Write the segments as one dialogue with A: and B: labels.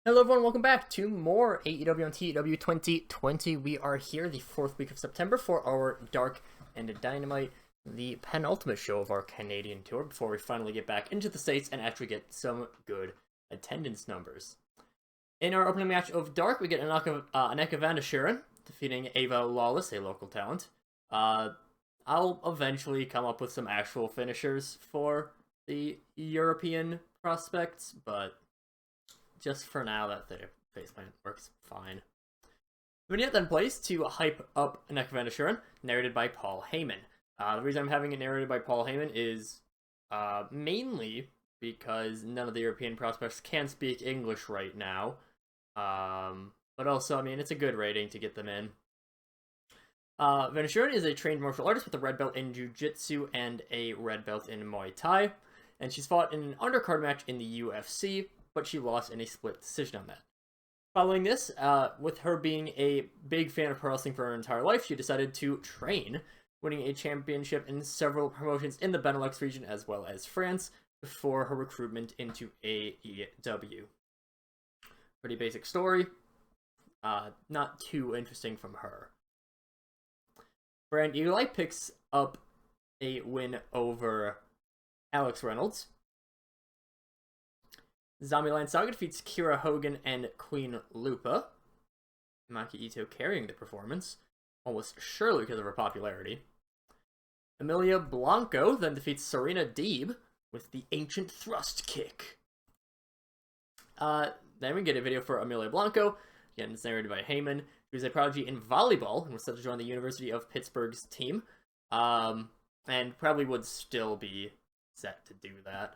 A: Hello everyone, welcome back to more AEW on TEW 2020. We are here the 4th week of September for our Dark and Dynamite, the penultimate show of our Canadian tour, before we finally get back into the States and actually get some good attendance numbers. In our opening match of Dark, we get Aneka Van Ashuren defeating Ava Lawless, a local talent. I'll eventually come up with some actual finishers for the European prospects, but just for now, that the faceplant works fine. Vignette then plays to hype up Aneka Van Ashuren, narrated by Paul Heyman. The reason I'm having it narrated by Paul Heyman is mainly because none of the European prospects can speak English right now. But also, I mean, it's a good rating to get them in. Van Ashuren is a trained martial artist with a red belt in Jiu-Jitsu and a red belt in Muay Thai. And she's fought in an undercard match in the UFC, but she lost in a split decision on that. Following this, with her being a big fan of pro wrestling for her entire life, she decided to train, winning a championship in several promotions in the Benelux region as well as France before her recruitment into AEW. Pretty basic story. Not too interesting from her. Brand Eli picks up a win over Alex Reynolds. Zombieland Saga defeats Kira Hogan and Queen Lupa. Maki Ito carrying the performance, almost surely because of her popularity. Emilia Blanco then defeats Serena Deeb with the Ancient Thrust Kick. Then we get a video for Emilia Blanco. Again, it's narrated by Heyman, who's a prodigy in volleyball and was set to join the University of Pittsburgh's team. And probably would still be set to do that.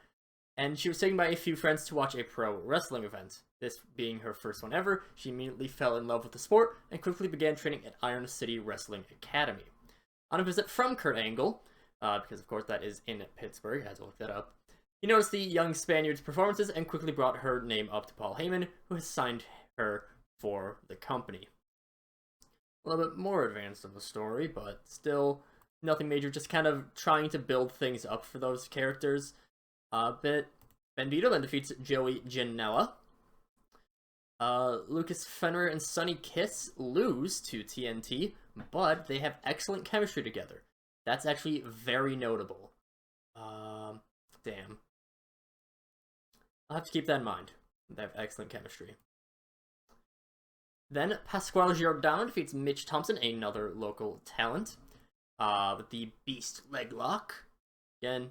A: And she was taken by a few friends to watch a pro wrestling event. This being her first one ever, she immediately fell in love with the sport and quickly began training at Iron City Wrestling Academy. On a visit from Kurt Angle, because of course that is in Pittsburgh, I had to look that up, he noticed the young Spaniard's performances and quickly brought her name up to Paul Heyman, who has signed her for the company. A little bit more advanced of a story, but still nothing major, just kind of trying to build things up for those characters. But Ben Vito then defeats Joey Janela. Lucas Fenrir and Sonny Kiss lose to TNT, but they have excellent chemistry together. That's actually very notable. Damn. I'll have to keep that in mind. They have excellent chemistry. Then Pasquale Giordano defeats Mitch Thompson, another local talent, with the Beast Leg Lock. Again,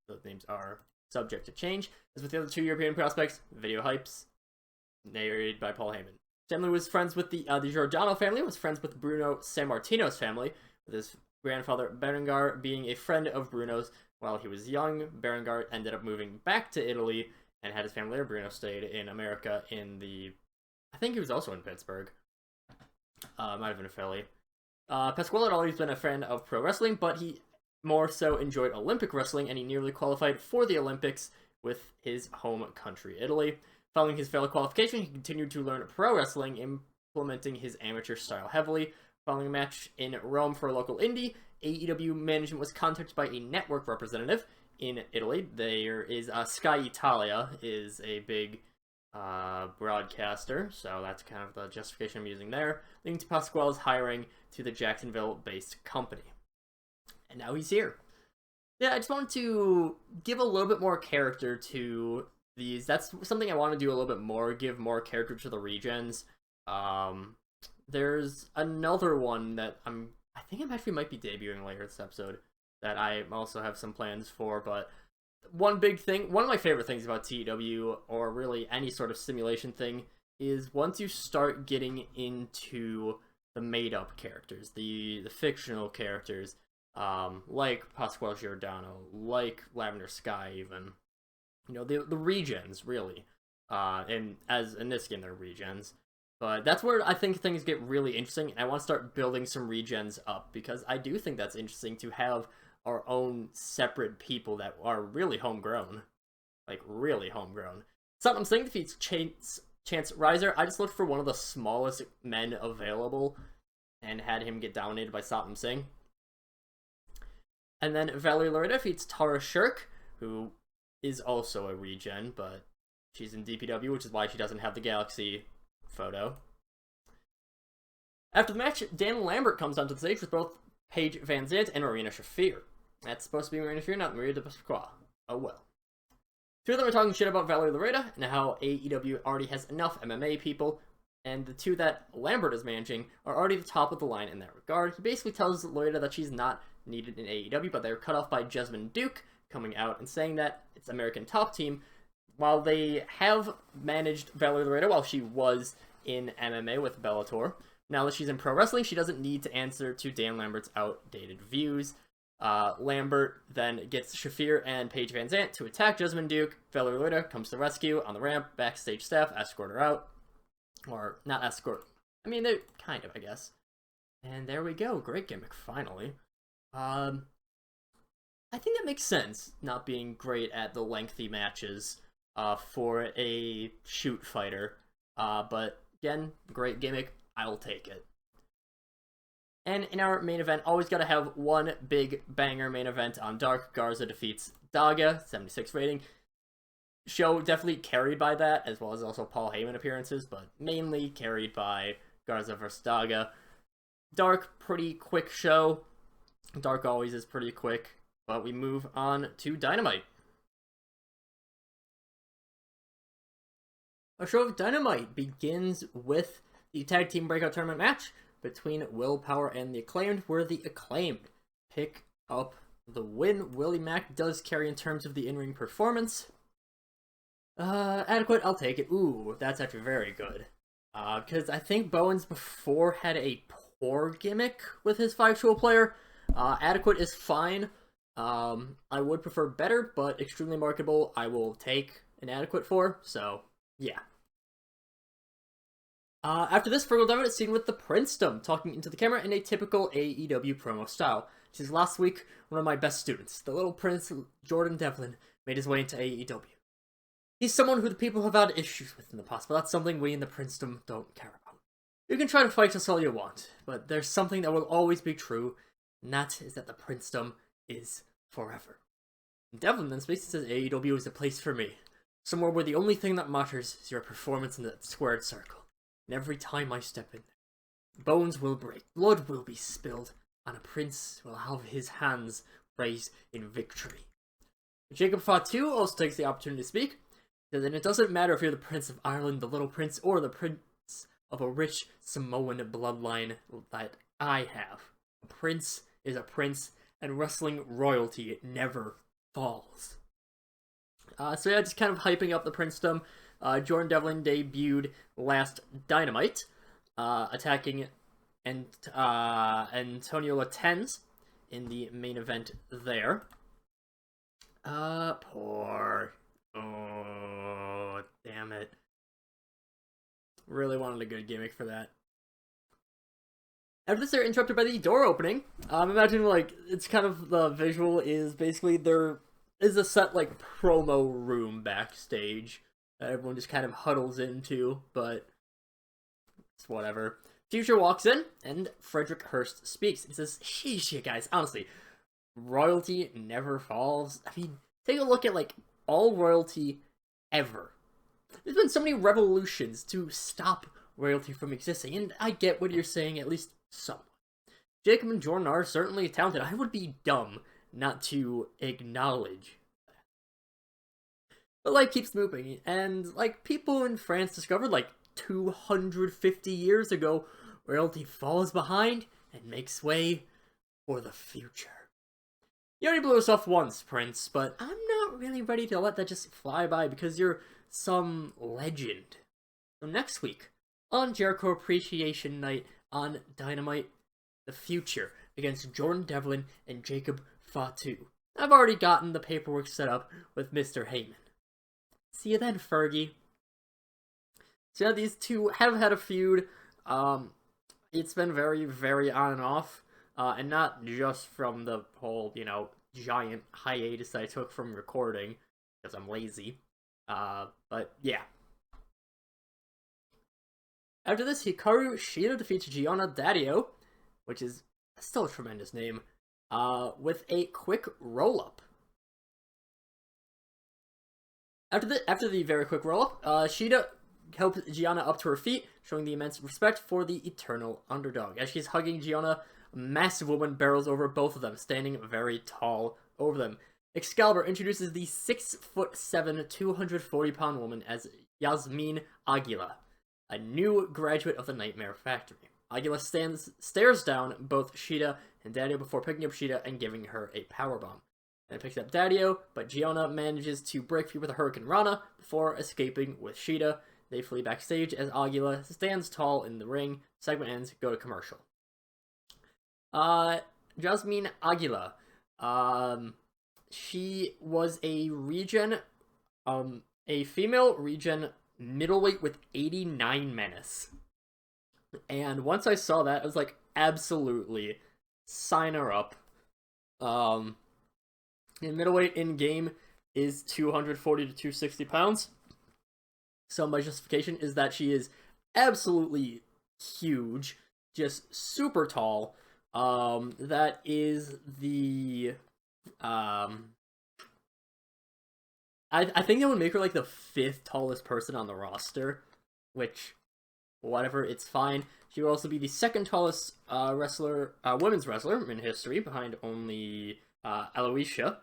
A: those names are subject to change. As with the other two European prospects, video hypes, narrated by Paul Heyman. Family was friends with the Giordano family, was friends with Bruno Sammartino's family, with his grandfather Berengar being a friend of Bruno's while he was young. Berengar ended up moving back to Italy and had his family there. Bruno stayed in America I think he was also in Pittsburgh. Might have been a Philly. Pasquale had always been a fan of pro wrestling, but he more so enjoyed Olympic wrestling, and he nearly qualified for the Olympics with his home country, Italy. Following his failed qualification, he continued to learn pro wrestling, implementing his amateur style heavily. Following a match in Rome for a local indie, AEW management was contacted by a network representative in Italy. There is Sky Italia is a big broadcaster, so that's kind of the justification I'm using there, leading to Pasquale's hiring to the Jacksonville-based company. And now he's here. Yeah, I just wanted to give a little bit more character to these. That's something I want to do a little bit more, give more character to the regions. There's another one that I think I actually might be debuting later this episode that I also have some plans for, but one big thing, one of my favorite things about TEW, or really any sort of simulation thing, is once you start getting into the made-up characters, the fictional characters, like Pasquale Giordano, like Lavender Sky even, you know, the regions, really, and as in this game, they're regions, but that's where I think things get really interesting, and I want to start building some regions up, because I do think that's interesting to have our own separate people that are really homegrown, like really homegrown. Satnam Singh defeats Chance Riser. I just looked for one of the smallest men available and had him get dominated by Satnam Singh. And then Valerie Loretta defeats Tara Shirk, who is also a regen, but She's in DPW, which is why she doesn't have the Galaxy photo. After the match, Dan Lambert comes onto the stage with both Paige Van Zandt and Marina Shafir. That's supposed to be Marina Shafir, not Maria de Pasqua. Oh well. Two of them are talking shit about Valerie Loureda and how AEW already has enough MMA people, and the two that Lambert is managing are already the top of the line in that regard. He basically tells Loureda that she's not needed in AEW, but they're cut off by Jessamyn Duke coming out and saying that it's American Top Team. While they have managed Valerie Loureda while she was in MMA with Bellator, now that she's in pro wrestling, she doesn't need to answer to Dan Lambert's outdated views. Lambert then gets Shafir and Paige Van Zandt to attack Jessamyn Duke. Valerie Loureda comes to the rescue on the ramp. Backstage staff escort her out. Or, not escort. I mean, they kind of, I guess. And there we go. Great gimmick, finally. I think that makes sense, not being great at the lengthy matches for a shoot fighter. But, again, great gimmick. I'll take it. And in our main event, always gotta have one big banger main event on Dark. Garza defeats Daga, 76 rating. Show definitely carried by that, as well as also Paul Heyman appearances, but mainly carried by Garza vs. Daga. Dark, pretty quick show. Dark always is pretty quick, but we move on to Dynamite. Our show of Dynamite begins with the Tag Team Breakout Tournament match between Willpower and the Acclaimed, where the Acclaimed pick up the win. Willie Mack does carry in terms of the in-ring performance. Adequate, I'll take it. Ooh, that's actually very good. Because I think Bowens before had a poor gimmick with his 5-tool player. Adequate is fine. I would prefer better, but extremely marketable I will take an Adequate for, so yeah. After this, Fergal Devitt is seen with the Princedom, talking into the camera in a typical AEW promo style. This is last week, one of my best students, the little Prince Jordan Devlin, made his way into AEW. He's someone who the people have had issues with in the past, but that's something we in the Princedom don't care about. You can try to fight us all you want, but there's something that will always be true, and that is that the Princedom is forever. And Devlin then speaks and says AEW is a place for me, somewhere where the only thing that matters is your performance in that squared circle. And every time I step in there, bones will break, blood will be spilled, and a prince will have his hands raised in victory. Jacob Fatu also takes the opportunity to speak. Then it doesn't matter if you're the Prince of Ireland, the Little Prince, or the Prince of a rich Samoan bloodline that I have. A prince is a prince, and wrestling royalty never falls. So yeah, just kind of hyping up the Princedom. Jordan Devlin debuted last Dynamite, attacking Antonio Latens in the main event there. Poor. Oh, damn it. Really wanted a good gimmick for that. After this, they're interrupted by the door opening. Imagine, like, it's kind of, the visual is basically there is a set, like, promo room backstage that everyone just kind of huddles into, but it's whatever. Future walks in, and Frederick Hurst speaks. He says, sheesh, you guys, honestly, royalty never falls. I mean, take a look at, like, all royalty ever. There's been so many revolutions to stop royalty from existing, and I get what you're saying, at least somewhat. Jacob and Jordan are certainly talented. I would be dumb not to acknowledge that. But life keeps moving, and like people in France discovered like 250 years ago, royalty falls behind and makes way for the future. You already blew us off once, Prince, but I'm not really ready to let that just fly by because you're some legend. So next week, on Jericho Appreciation Night on Dynamite, the future against Jordan Devlin and Jacob Fatu. I've already gotten the paperwork set up with Mr. Heyman. See you then, Fergie. So yeah, these two have had a feud. It's been very, very on and off. And not just from the whole, giant hiatus that I took from recording, because I'm lazy. But yeah. After this, Hikaru Shida defeats Gianna Daddio, which is still a tremendous name, with a quick roll-up. After the very quick roll-up, Shida helps Gianna up to her feet, showing the immense respect for the eternal underdog. As she's hugging Gianna, a massive woman barrels over both of them, standing very tall over them. Excalibur introduces the 6'7", 240-pound woman as Yasmin Aguila, a new graduate of the Nightmare Factory. Aguila stares down both Shida and Daddio before picking up Shida and giving her a powerbomb. Then it picks up Daddio, but Gianna manages to break free with a Hurricane Rana before escaping with Shida. They flee backstage as Aguila stands tall in the ring. Segment ends, go to commercial. Jasmine Aguila. She was a female region middleweight with 89 menace. And once I saw that, I was like, absolutely, sign her up. And middleweight in-game is 240 to 260 pounds. So my justification is that she is absolutely huge, just super tall. That is the... I think that would make her like the 5th tallest person on the roster, which, whatever, it's fine. She will also be the 2nd tallest women's wrestler in history, behind only Aloysia,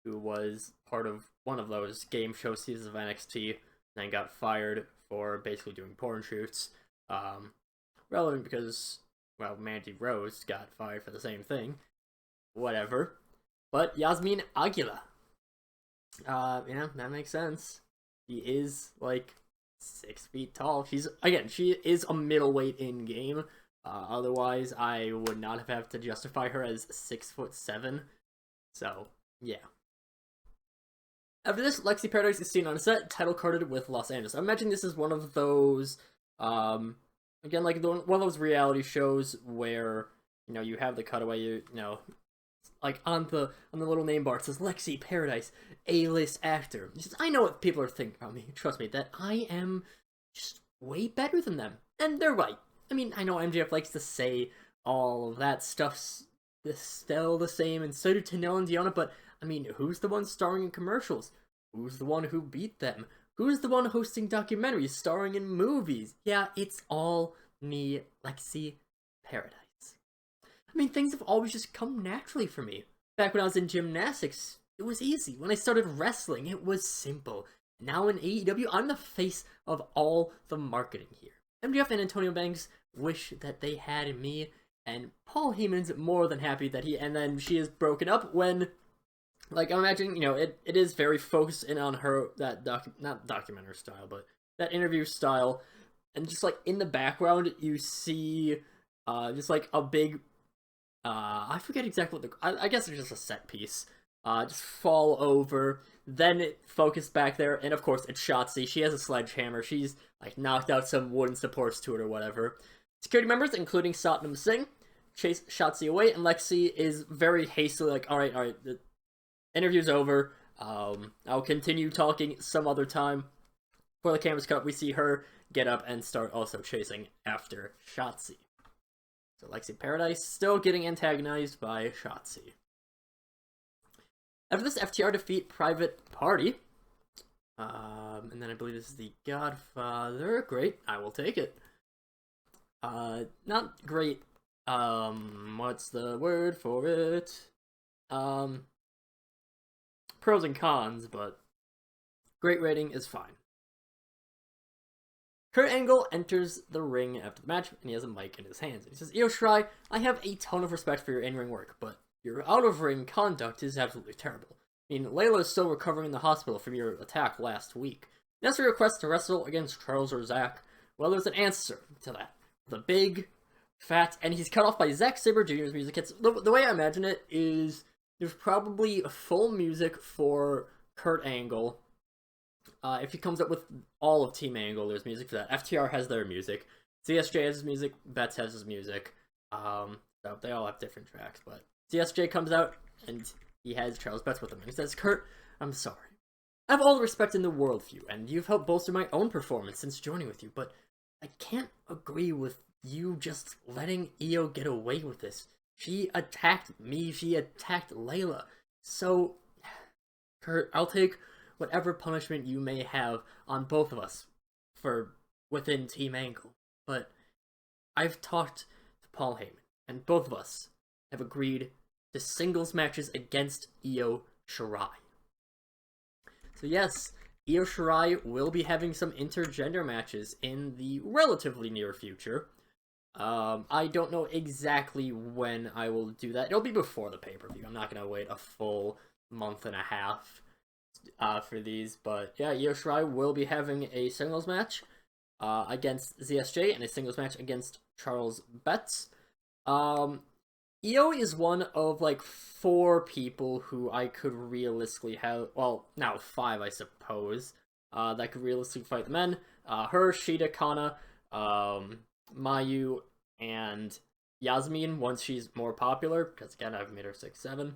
A: who was part of one of those game show seasons of NXT, and then got fired for basically doing porn shoots. Relevant because, well, Mandy Rose got fired for the same thing. Whatever. But Yasmin Aguila. Yeah, that makes sense. She is, like, 6 feet tall. She is a middleweight in-game. Otherwise, I would not have to justify her as 6'7". So, yeah. After this, Lexi Paradise is seen on a set, title carded with Los Angeles. I imagine this is one of those, again, like one of those reality shows where, you know, you have the cutaway, you know, like on the little name bar, it says Lexi Paradise, A-list actor. I know what people are thinking about me. Trust me, that I am just way better than them. And they're right. I mean, I know MJF likes to say all of that stuff's still the same, and so do Tenille and Deonna, but, I mean, who's the one starring in commercials? Who's the one who beat them? Who's the one hosting documentaries, starring in movies? Yeah, it's all me, Lexi Paradise. I mean, things have always just come naturally for me. Back when I was in gymnastics, it was easy. When I started wrestling, it was simple. Now in AEW, I'm the face of all the marketing here. MJF and Antonio Banks wish that they had me, and Paul Heyman's more than happy that and then she is broken up when, like, I'm imagining, you know, it is very focused in on her, that not documentary style, but that interview style, and just, like, in the background, you see, just, like, a big, I forget exactly what I guess it's just a set piece, just fall over, then it focused back there, and of course, it's Shotzi. She has a sledgehammer. She's, like, knocked out some wooden supports to it or whatever. Security members, including Satnam Singh, chase Shotzi away, and Lexi is very hastily like, alright, the interview's over, I'll continue talking some other time. Before the cameras cut, we see her get up and start also chasing after Shotzi. So Lexi Paradise still getting antagonized by Shotzi. After this, FTR defeat Private Party. And then I believe this is the Godfather. Great, I will take it. Not great. What's the word for it? Pros and cons, but great rating is fine. Kurt Angle enters the ring after the match, and he has a mic in his hands. He says, Io Shirai, I have a ton of respect for your in-ring work, but your out-of-ring conduct is absolutely terrible. I mean, Layla is still recovering in the hospital from your attack last week. That's your request to wrestle against Charles or Zach. Well, there's an answer to that. The big, fat, and he's cut off by Zack Sabre Jr.'s music. It's, the way I imagine it is there's probably full music for Kurt Angle. If he comes up with all of Team Angle, there's music for that. FTR has their music. CSJ has his music. Betts has his music. So they all have different tracks, but CSJ comes out, and he has Charles Betts with him. He says, Kurt, I'm sorry. I have all the respect in the world for you, and you've helped bolster my own performance since joining with you, but I can't agree with you just letting Io get away with this. She attacked me, she attacked Layla. So, Kurt, I'll take whatever punishment you may have on both of us for within Team Angle. But I've talked to Paul Heyman, and both of us have agreed to singles matches against Io Shirai. So yes, Io Shirai will be having some intergender matches in the relatively near future. I don't know exactly when I will do that. It'll be before the pay-per-view. I'm not going to wait a full month and a half for these. But yeah, Io Shirai will be having a singles match against ZSJ and a singles match against Charles Betts. Io is one of like 4 people who I could realistically have, well, now 5 I suppose, that could realistically fight the men. Her, Shida, Kana, Mayu, and Yasmin once she's more popular, because again, I've made her 6'7".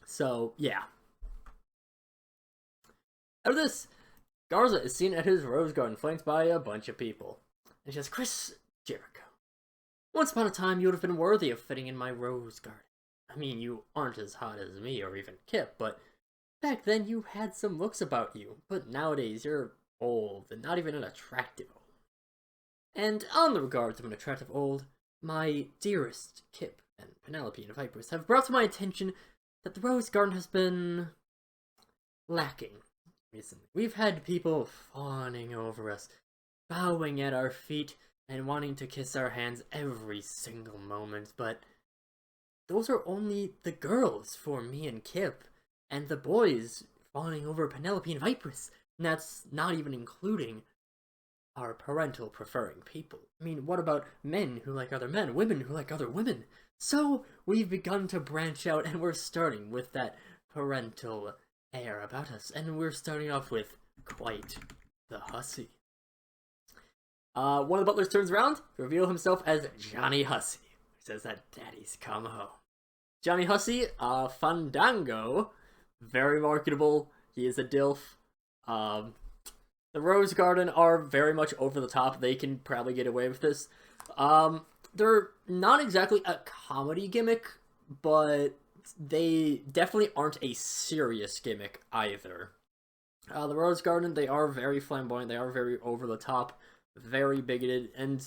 A: So, yeah. After this, Garza is seen at his Rose Garden flanked by a bunch of people. And she says, Chris Jericho, once upon a time you would have been worthy of fitting in my Rose Garden. I mean, you aren't as hot as me or even Kip, but back then you had some looks about you. But nowadays you're old and not even an attractive old. And on the regards of an attractive old, my dearest Kip and Penelope and Vipers have brought to my attention that the Rose Garden has been lacking recently. We've had people fawning over us, bowing at our feet, and wanting to kiss our hands every single moment, but those are only the girls for me and Kip, and the boys fawning over Penelope and Vipers, and that's not even including our parental preferring people. I mean, what about men who like other men, women who like other women? So we've begun to branch out, and we're starting with that parental air about us, and we're starting off with quite the hussy. One of the butlers turns around to reveal himself as Johnny Hussey. He says that daddy's come home. Johnny Hussey, Fandango, very marketable. He is a DILF. The Rose Garden are very much over the top. They can probably get away with this. They're not exactly a comedy gimmick, but they definitely aren't a serious gimmick either. The Rose Garden, they are very flamboyant. They are very over the top, very bigoted, and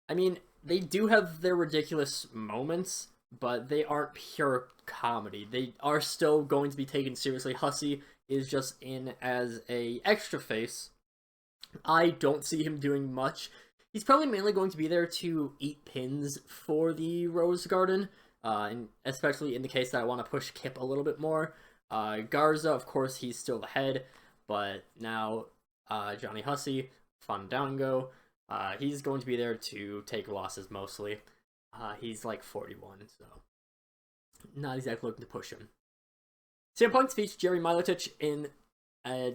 A: I mean, they do have their ridiculous moments, but they aren't pure comedy. They are still going to be taken seriously. Hussey is just in as a extra face. I don't see him doing much. He's probably mainly going to be there to eat pins for the Rose Garden, and especially in the case that I want to push Kip a little bit more. Garza, of course, he's still the head, but now Johnny Hussey, Fandango, he's going to be there to take losses mostly. He's like 41, so not exactly looking to push him. CM Punk defeats Jerry Miletich in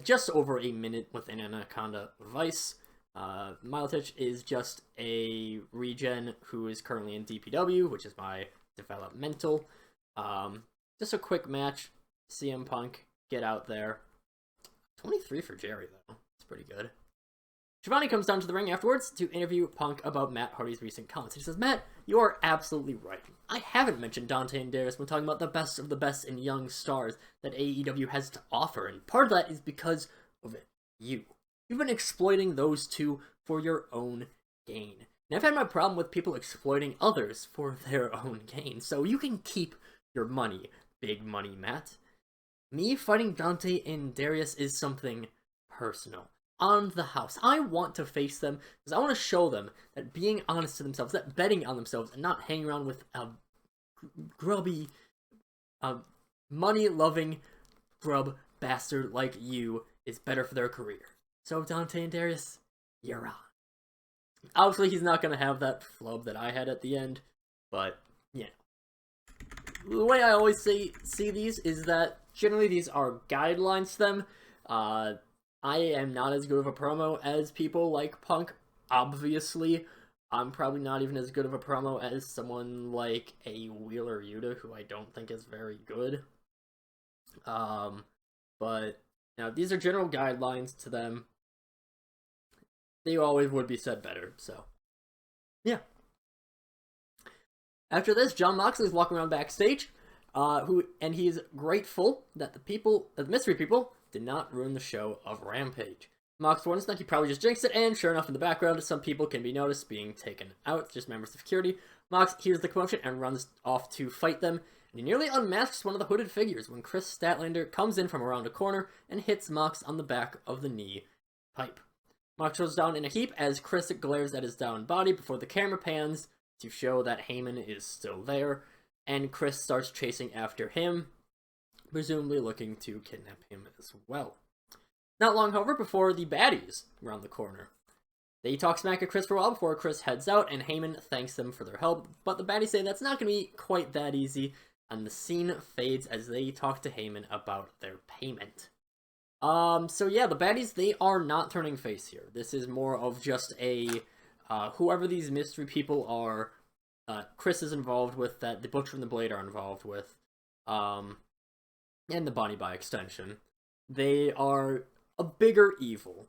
A: just over a minute with an Anaconda Vice. Miletich is just a regen who is currently in DPW, which is my developmental. Just a quick match. CM Punk get out there. 23 for Jerry, though. It's pretty good. Shivani comes down to the ring afterwards to interview Punk about Matt Hardy's recent comments. He says, Matt, you are absolutely right. I haven't mentioned Dante and Darius when talking about the best of the best and young stars that AEW has to offer, and part of that is because of you. You've been exploiting those two for your own gain. And I've had my problem with people exploiting others for their own gain, so you can keep your money, big money, Matt. Me fighting Dante and Darius is something personal. On the house. I want to face them because I want to show them that being honest to themselves, that betting on themselves, and not hanging around with a grubby, money-loving grub bastard like you is better for their career. So Dante and Darius, you're on. Obviously, he's not going to have that flub that I had at the end, but, yeah. The way I always see these is that generally these are guidelines to them. I am not as good of a promo as people like Punk, obviously. I'm probably not even as good of a promo as someone like a Wheeler Yuta, who I don't think is very good. But, now, these are general guidelines to them. They always would be said better, so. Yeah. After this, Jon Moxley's walking around backstage, and he's grateful that the mystery people, did not ruin the show of Rampage. Mox warns that he probably just jinxed it, and sure enough, in the background, some people can be noticed being taken out, just members of security. Mox hears the commotion and runs off to fight them, and he nearly unmasks one of the hooded figures when Chris Statlander comes in from around a corner and hits Mox on the back of the knee pipe. Mox goes down in a heap as Chris glares at his downed body before the camera pans to show that Heyman is still there, and Chris starts chasing after him, presumably looking to kidnap him as well. Not long, however, before the baddies round the corner. They talk smack at Chris for a while before Chris heads out, and Heyman thanks them for their help, but the baddies say that's not going to be quite that easy, and the scene fades as they talk to Heyman about their payment. So yeah, the baddies, they are not turning face here. This is more of just a, whoever these mystery people are, Chris is involved with, that the Butcher and the Blade are involved with, and the Bunny by extension. They are a bigger evil.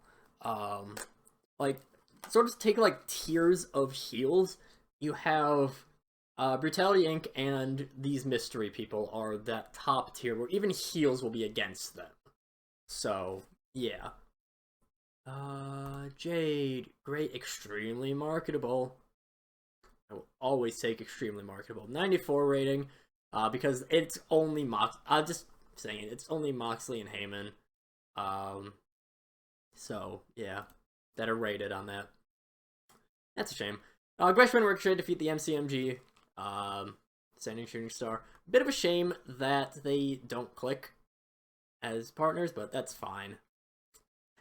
A: Like, sort of take, like, tiers of heels. You have, Brutality Inc. and these mystery people are that top tier where even heels will be against them. So, yeah. Jade. Great, extremely marketable. I will always take extremely marketable. 94 rating, because it's only I'm just saying it, it's only Moxley and Heyman. So, yeah, that are rated on that. That's a shame. Gresham and Ricochet defeat the MCMG, Standing Shooting Star. Bit of a shame that they don't click as partners, but that's fine.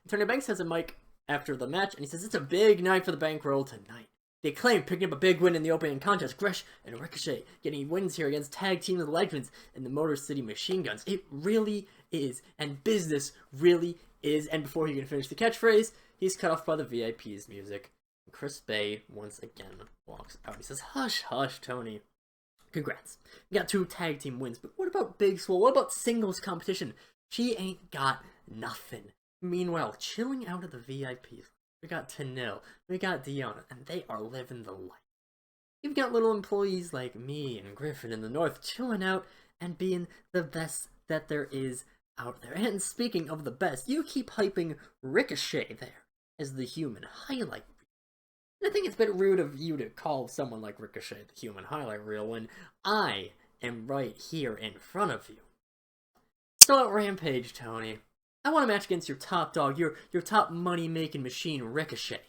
A: Tony Banks has a mic after the match, and he says, it's a big night for the Bankroll tonight. The Acclaim picking up a big win in the opening contest. Gresh and Ricochet getting wins here against Tag Team of the Legends and the Motor City Machine Guns. It really is, and business really is. And before he can finish the catchphrase, he's cut off by the VIP's music. Chris Bay once again walks out. He says, hush, hush, Tony. Congrats. You got 2 tag team wins, but what about Big Swole? What about singles competition? She ain't got nothing. Meanwhile, chilling out of the VIPs, we got Tanil, we got Deanna, and they are living the life. You've got little employees like me and Griffin in the North chilling out and being the best that there is out there. And speaking of the best, you keep hyping Ricochet there as the human highlight. And I think it's a bit rude of you to call someone like Ricochet the human highlight reel when I am right here in front of you. So at Rampage, Tony, I want a match against your top dog, your top money-making machine, Ricochet.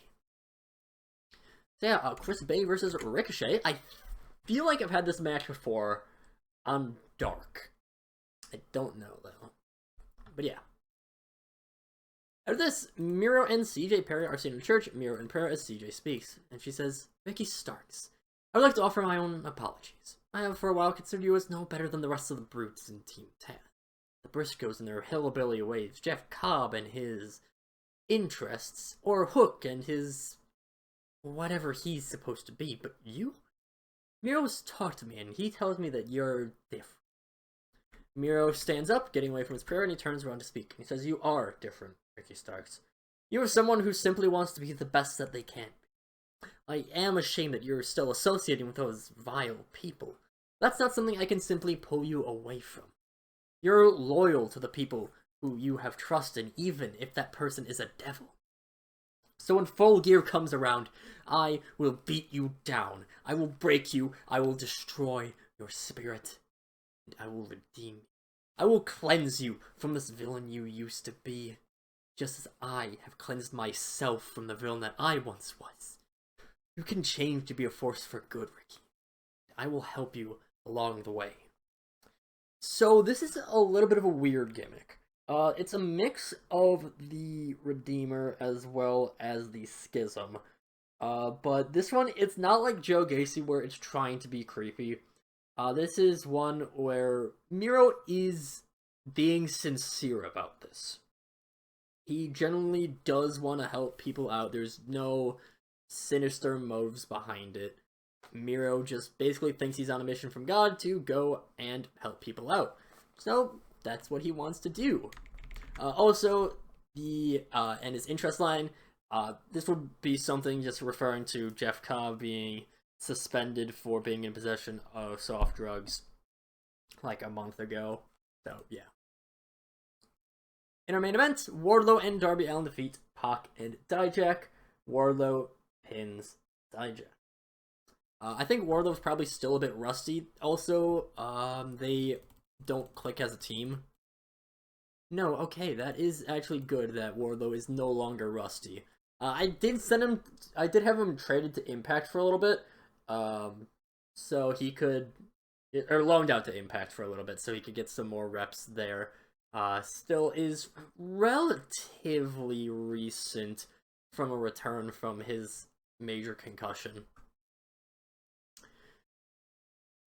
A: So yeah, Chris Bay versus Ricochet. I feel like I've had this match before on Dark. I don't know, though. But yeah. After this, Miro and CJ Perry are seen in church, Miro in prayer as CJ speaks, and she says, Ricky Starks, I would like to offer my own apologies. I have for a while considered you as no better than the rest of the brutes in Team Taz. The Briscoes and their hillbilly ways, Jeff Cobb and his interests, or Hook and his whatever he's supposed to be, but you? Miro's talked to me and he tells me that you're different. Miro stands up, getting away from his prayer, and he turns around to speak. He says, you are different, Ricky Starks. You are someone who simply wants to be the best that they can be. I am ashamed that you're still associating with those vile people. That's not something I can simply pull you away from. You're loyal to the people who you have trusted, even if that person is a devil. So when Full Gear comes around, I will beat you down. I will break you. I will destroy your spirit. And I will redeem you. I will cleanse you from this villain you used to be, just as I have cleansed myself from the villain that I once was. You can change to be a force for good, Ricky. I will help you along the way. So this is a little bit of a weird gimmick. It's a mix of the Redeemer as well as the Schism. But this one, it's not like Joe Gacy where it's trying to be creepy. This is one where Miro is being sincere about this. He genuinely does want to help people out. There's no sinister motives behind it. Miro just basically thinks he's on a mission from God to go and help people out. So, that's what he wants to do. Also, and his interest line, this would be something just referring to Jeff Cobb being suspended for being in possession of soft drugs like a month ago. So, yeah. In our main event, Wardlow and Darby Allin defeat Pac and Dijak. Wardlow pins Dijak. I think Wardlow's probably still a bit rusty. Also, they don't click as a team. No, okay, that is actually good that Wardlow is no longer rusty. I did have him traded to Impact for a little bit, so he could, or loaned out to Impact for a little bit, so he could get some more reps there. Still is relatively recent from a return from his major concussion.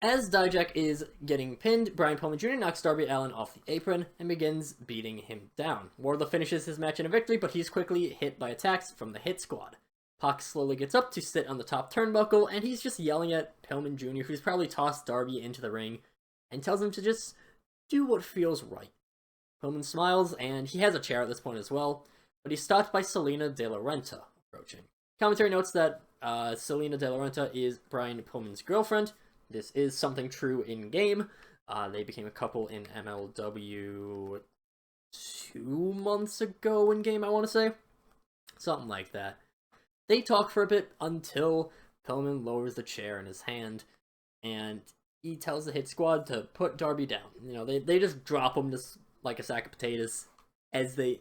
A: As Dijak is getting pinned, Brian Pillman Jr. knocks Darby Allin off the apron and begins beating him down. Wardlow finishes his match in a victory, but he's quickly hit by attacks from the Hit Squad. Pac slowly gets up to sit on the top turnbuckle, and he's just yelling at Pillman Jr., who's probably tossed Darby into the ring, and tells him to just do what feels right. Pillman smiles, and he has a chair at this point as well, but he's stopped by Selena De La Renta approaching. Commentary notes that Selena De La Renta is Brian Pillman's girlfriend. This is something true in-game. They became a couple in MLW 2 months ago in-game, I want to say. Something like that. They talk for a bit until Pillman lowers the chair in his hand, and he tells the Hit Squad to put Darby down. You know, they just drop him just like a sack of potatoes, as they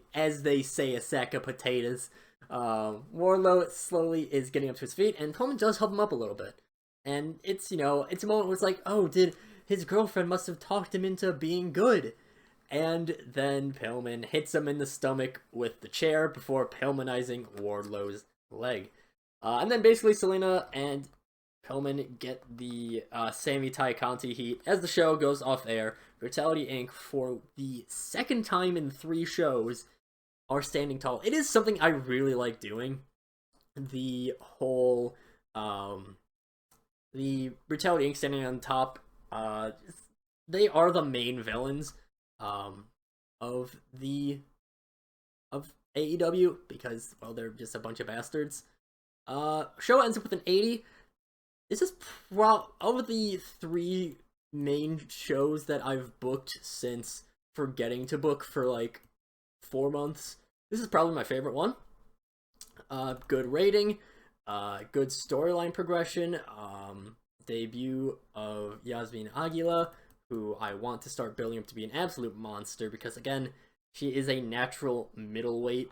A: say, a sack of potatoes. Wardlow slowly is getting up to his feet, and Pillman does help him up a little bit. And it's, you know, it's a moment where it's like, oh, his girlfriend must have talked him into being good. And then Pillman hits him in the stomach with the chair before Pillmanizing Wardlow's leg. And then basically Selena and Pillman get the Sami Tai Conti heat as the show goes off air. Brutality Inc. for the second time in 3 shows are standing tall. It is something I really like doing. The whole, the Brutality Inc. standing on top, they are the main villains of AEW because, well, they're just a bunch of bastards. Show ends up with an 80. This is of the 3 main shows that I've booked since forgetting to book for like 4 months. This is probably my favorite one. Good rating, good storyline progression, debut of Yasmin Aguila, who I want to start building up to be an absolute monster because, again, she is a natural middleweight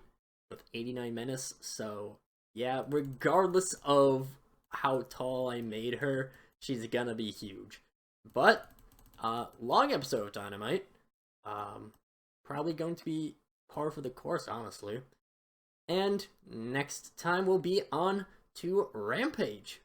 A: with 89 menace, so yeah, regardless of how tall I made her, she's gonna be huge. But, long episode of Dynamite, probably going to be par for the course, honestly. And next time we'll be on to Rampage.